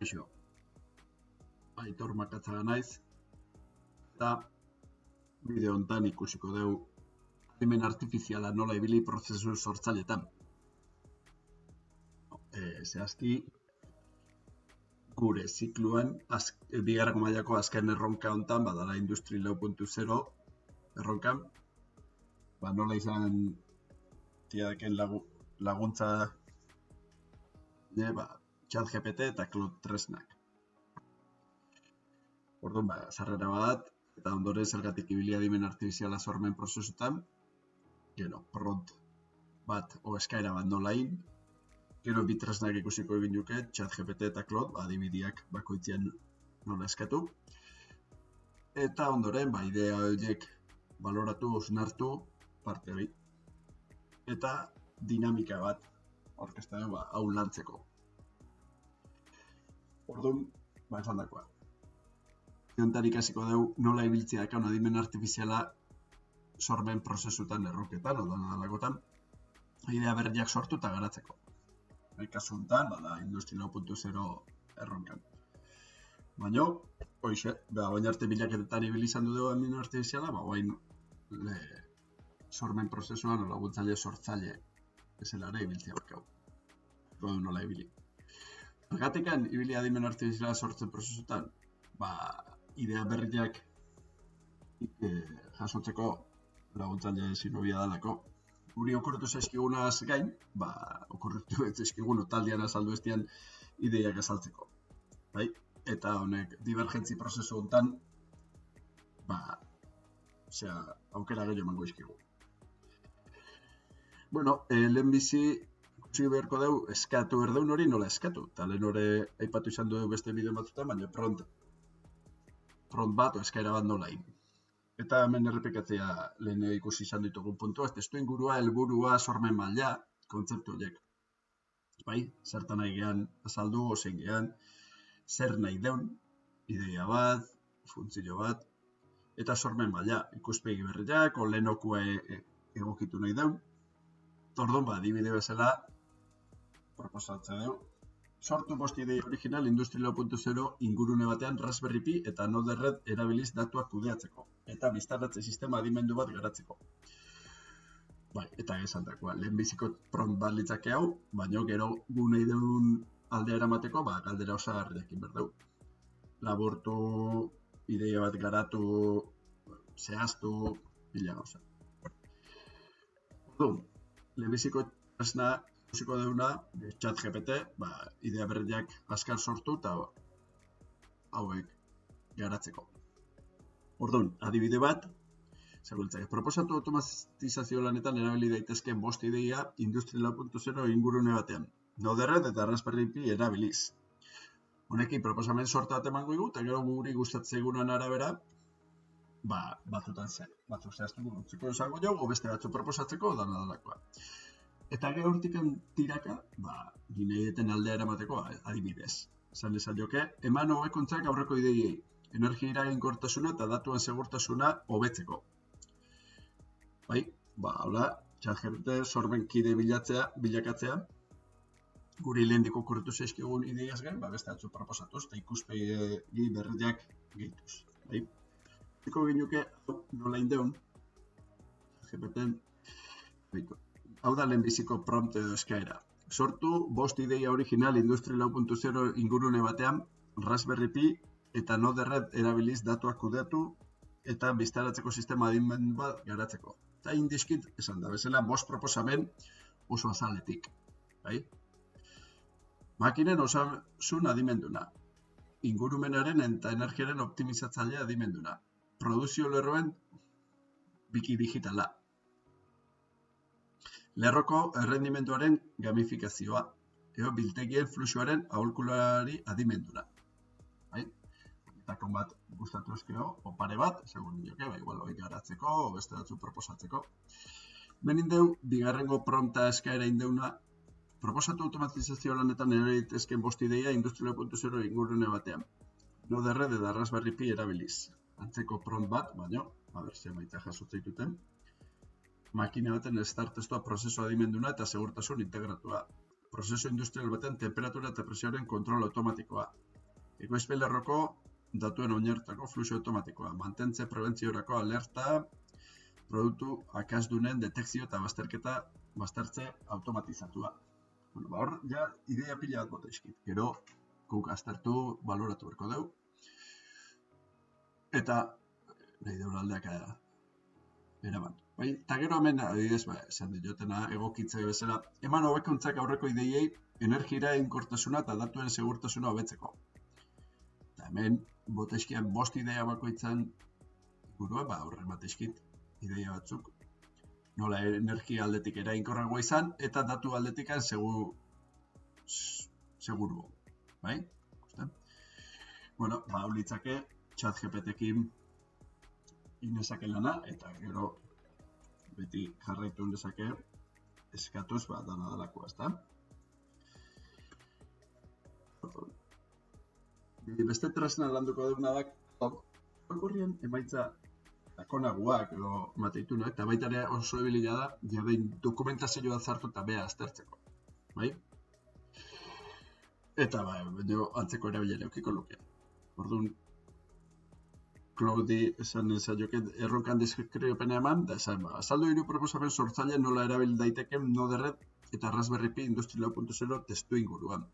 Kaixo, Aitor Makatzaga naiz, eta bideo hontan ikusiko dugu adimen artifiziala nola ibili prozesu sortzailetan. Zehazki, gure zikluan, bigarren mailako azken erronka hontan, badala Industri 4.0 erronkan, nola izan tiadaken laguntza ChatGPT eta Claude tresnak. Orduan, sarrera bat, eta ondoren zergatik ibili adimen artifiziala sormen prozesutan, gero, prompt bat o eskaera bat nola egin, gero bi tresnak ikusiko egin duke, ChatGPT eta Claude, adibideak bakoitzien nola eskatu, eta ondoren, idea horiek baloratu, osnartu, parte hori, eta dinamika bat, orkesta hau lantzeko. Orduan, esan dakoa. Hontan ikasiko dugu nola ibiltzea dakan adimen artifiziala sormen prozesutan erronketan, odan alakotan, idea berriak sortu eta garatzeko. Kasu hontan, Industri 4.0 erronkan. Baina, baina arte bilaketetan ibili izan dugu adimen artifiziala, baina sormen prozesuan laguntzaile sortzaile ezelare ibiltzea bakau. Godu nola ibili. Zergatikan ibili adimen artifiziala sortzen prozesutan, idea berriak jasotzeko laguntzaile sinobia dalako. Guri okurritu zaizkigunaz gain, okurritu zaizkigun taldean azaldu estian ideiak azaltzeko. Eta honek divergentzi prozesu hontan, aukera gehiago emango izkigu. Lehenbizi ikusi beharko dugu eskatu erdeun hori nola eskatu. Eta lehen hori aipatu izan dugu beste bideo batzutan, baina prompt bat o eskaera bat nola egin. Eta hemen errepikatzea lehen ikusi izan ditugun puntua, testu ingurua, helburua, sormen maila, kontzeptu horiek. Zertan nahi gehan azaldu, ozein gehan, zer nahi deun, ideia bat, funtzio bat, eta sormen maila, ikuspegi berriak, lehenokua egokitu nahi deun. Orduan, adibide bezala, proposatzen dugu. Sortu bost idei original Industri 4.0 ingurune batean Raspberry Pi eta Node-RED erabiliz datuak kudeatzeko, eta biztarratze sistema adimendu bat garatzeko. Eta esandakoa, lehenbiziko prompt bat litzake hau, baina gero gu nahi deun aldea eramateko, galdera osagarriakin berdeu. Laburtu, ideia bat garatu, zehaztu, bila gauza. Orduan, lehenbiziko tresna ikusiko deuna, ChatGPT, idea berriak azkar sortu eta hauek garatzeko. Orduan, adibide bat, proposatu automatizazio lanetan erabili daitezkeen bost ideia Industri 4.0 ingurune batean. Node-RED eta Raspberry Pi erabiliz. Honekin proposamen sorta bat emango igu, eta gero guri gustatzegunan arabera, batzutan zen. Batzuk zehaztuko utziko esango jo, beste batzu proposatzeko, dalakoa. Eta gero hortikan tiraka, gineieten aldea eramateko adibidez. Esan lezan joke, eman hobekuntzak aurreko ideiei, energia eraginkortasuna eta datuen segurtasuna hobetzeko. Hola, ChatGPT sormen kide bilakatzea, guri lehendik okurritu zaizkigun ideiaz gain, beste batzu proposatuz, eta ikuspegi berriak gehituz. Ziko ginuke, nola indeun, GPT, hau da lehenbiziko prompt edo eskaera. Sortu bost ideia original Industri 4.0 ingurune batean Raspberry Pi eta Node-RED erabiliz datuak kudeatu eta biztaratzeko sistema adimendu bat garatzeko. Eta indizkit, esan da, bezala bost proposamen oso azaletik. Makinen osasun adimenduna, ingurumenaren eta energiaren optimizatzailea adimenduna, produzio lerroen biki digitala, lerroko errendimenduaren gamifikazioa, biltegien fluxuaren aholkulari adimenduna. Eta bat gustatu eskero, opare bat, segun nioke, igual hori garatzeko, beste batzu proposatzeko. Benin deu, bigarrengo prompta eskaera indeuna, proposatu automatizazio lanetan eraitezken bost ideia Industri 4.0 ingurune batean. Node-RED eta Raspberry Pi erabiliz. Antzeko prompt bat, baina, zer maitza jasotzeituten. Makina baten start testua prozesu adimenduna eta segurtasun integratua. Prozesu industrial baten temperatura eta presioaren kontrol automatikoa. Ekoizpen-lerroko datuen oinarritutako fluxu automatikoa, mantentze prebentziorako alerta, produktu akasdunen detekzio eta baztertze automatizatua. Bueno, hor, ja, idea pila bat bota izkit. Gero, guk aztertu, baloratu berko dugu. Eta, nahi deura aldeak eraman. Bai, eta gero hemen, adibidez, esan diotena egokitza bezala, eman hobekuntzak aurreko ideiei energia inkortasuna eta datuen segurtasuna hobetzeko. Eta hemen, bota izkian 5 idea bakoitzan burua, horre bat izkit, ideia batzuk. Nola energia aldetik eraginkorragoa izan, eta datu aldetik seguru. Bai? Bueno, hau litzake, ChatGPT-ekin inezake lana, eta gero beti jarraitu dezake eskatuz, dana dalakoa, ezta? Beste tresna landuko duguna da, horrien emaitza takonaguak edo mateitunak, eta baita ere oso ebilila da, jabein dokumentazio bat zartu eta bea aztertzeko. Bai? Eta baino antzeko erabilera eukiko luke. Orduan, Claudi esan zaioket erronkan deskripena eman, da esan, azaldu 3 proposamen sortzaile nola erabil daiteken Node-RED eta Raspberry Pi Industry 4.0 testu inguruan.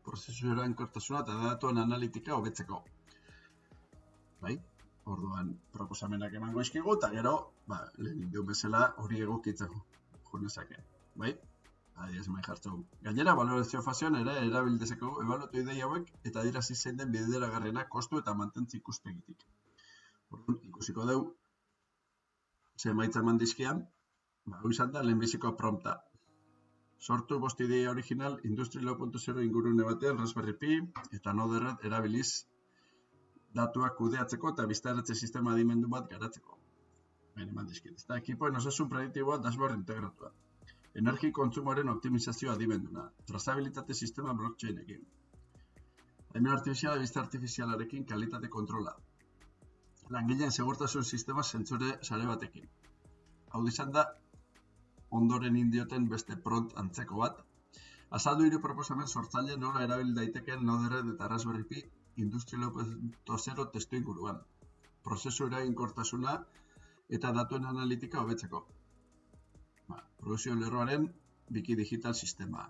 Prozesu eraginkortasuna eta datuen analitika hobetzeko. Bai? Orduan, proposamenak emango izkigu, eta gero, lehen induen bezala hori egokitzeko junezake. Bai? Adiez mai jartzeu. Gainera, valorazio fasean ere erabildezeko ebaluatu ideia hauek eta adirazi zein den bideragarriena kostu eta mantentzi ikuspegitik. Orduan, ikusiko dugu, ze emaitza eman dizkian, hau izan da lehenbiziko prompta. Sortu 5 ideia original Industry 4.0 ingurune batean Raspberry Pi eta Node-RED erabiliz datuak kudeatzeko eta biztaratze sistema adimendu bat garatzeko. Eman dizkit. Eta ekipoen osasun prediktiboa dashboard integratua. Energi kontsumoaren optimizazioa adimenduna, trazabilitate sistema blockchainekin. Adimen artifiziala bizta artifizialarekin kalitate kontrola. Langileen segurtasun sistema zentzure sare batekin. Hau izan da, ondoren indioten beste pront antzeko bat. Azaldu 3 proposamen sortzaile nola erabil daiteken Node-RED eta Raspberry Pi Industry 4.0 testu inguruan. Prozesu eraginkortasuna eta datuen analitika hobetzeko. Produkzio lerroaren biki digital sistema.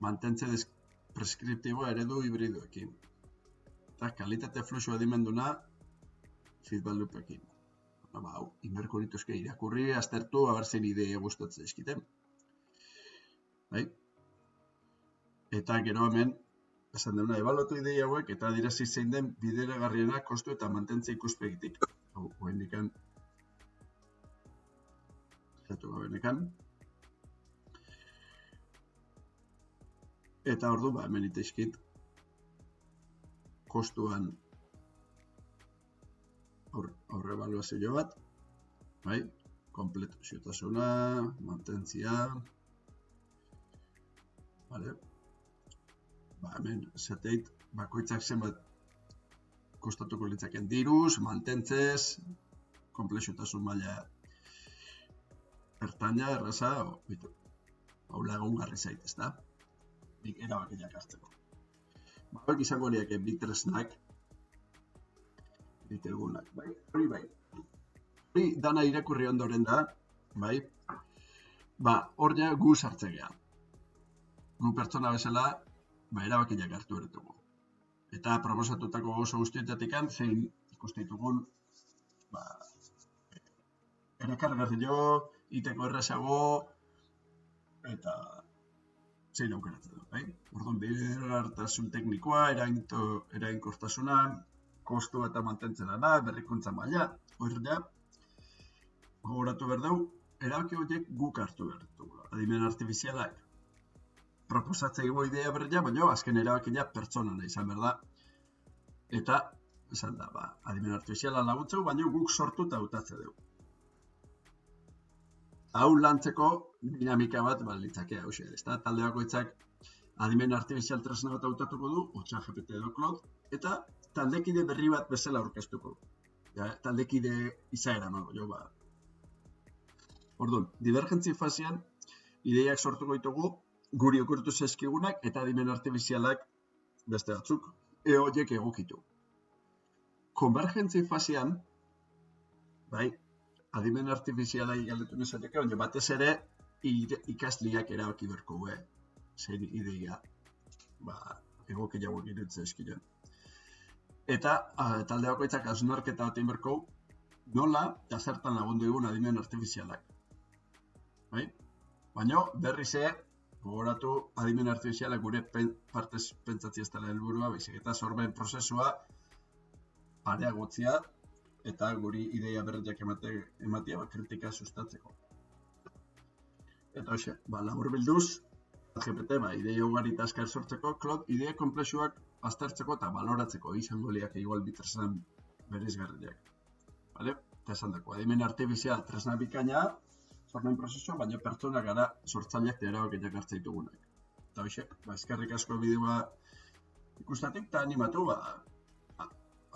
Mantentze preskriptibo eredu hibridoekin. Eta kalitate fluxu adimenduna feedback loopekin. Hau, inberko nituzke irakurri, aztertu, abertzen ideia gustatzen izkiten. Bai? Eta gero hemen, esan dena, ebaluatu ideia hauek eta adirazi zein den bideragarriena kostu eta mantentze ikuspegitik. Hau, hoendikan eta ordu, hemen iteizkit kostuan aurre ebaluazio bat, bai, kompletu ziotasuna, mantentzia, vale, hemen zeteit bakoitzak zenbat kostatuko litzaken diruz, mantentzez, komplexutasun maila ertaina, erraza, hau lagungarri zait, ezta? Nik erabakiak hartzeko. Hauek izango horiek bi tresnak, ditelgunak, bai? Hori bai. Hori dana irakurri ondoren da, bai? Hor ja gu sartzegea. Gu pertsona bezala, erabakiak hartu ertugu. Eta proposatutako oso guztietatik zein ikustitugun, erakargarrio, iteko errazago, eta zein aukeratzen du, bai? Orduan, biderartasun teknikoa, eraginkortasuna, kostu eta mantentzen lana, berrikuntza maila, hori da, gogoratu behar dugu, erabaki horiek guk hartu behar dugu. Adimen artifizialak proposatzea ego idea berria, baina azken erabakia pertsonana izan behar da. Eta, esan da, adimen artifiziala laguntzeu, baina guk sortu eta hautatze dugu. Hau lantzeko dinamika bat litzake hau xe, ezta? Talde bakoitzak adimen artifizial tresna bat hautatuko du, ChatGPT edo Claude, eta taldekide berri bat bezala aurkeztuko du. Taldekide izaera emango jo, Orduan, divergentzi fasean ideiak sortuko ditugu, guri okurtu zaizkigunak eta adimen artifizialak beste batzuk, horiek egokitu. Konvergentzi fasean, bai, adimen artifiziala galdetu nezateke, baina batez ere ikasliak erabaki berko zein ideia egoki jauek irutze eskiren. Eta talde bakoitzak hausnarketa bat egin berko nola eta zertan lagundu egun adimen artifizialak. Bai? Baina berriz gogoratu adimen artifizialak gure partez pentsatzi ez dela helburua, baizik eta sormen prozesua areagotzea eta guri ideia berriak ematea kritika sustatzeko. Eta hoxe, laburbilduz, GPT, ideia ugari eta askar sortzeko, Claude ideia konplexuak aztertzeko eta baloratzeko izango liak igual bitresnan bereizgarriak. Vale? Eta esan dako, adimen artifizial tresna bikaina, sormen prozesua, baina pertsona gara sortzaileak eta erabakiak hartzen ditugunak. Eta hoxe, eskerrik asko bideoa ikustatik eta animatu,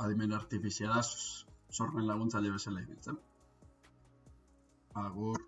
adimen artifiziala sormen laguntzaile bezala ibiltzen. Agur.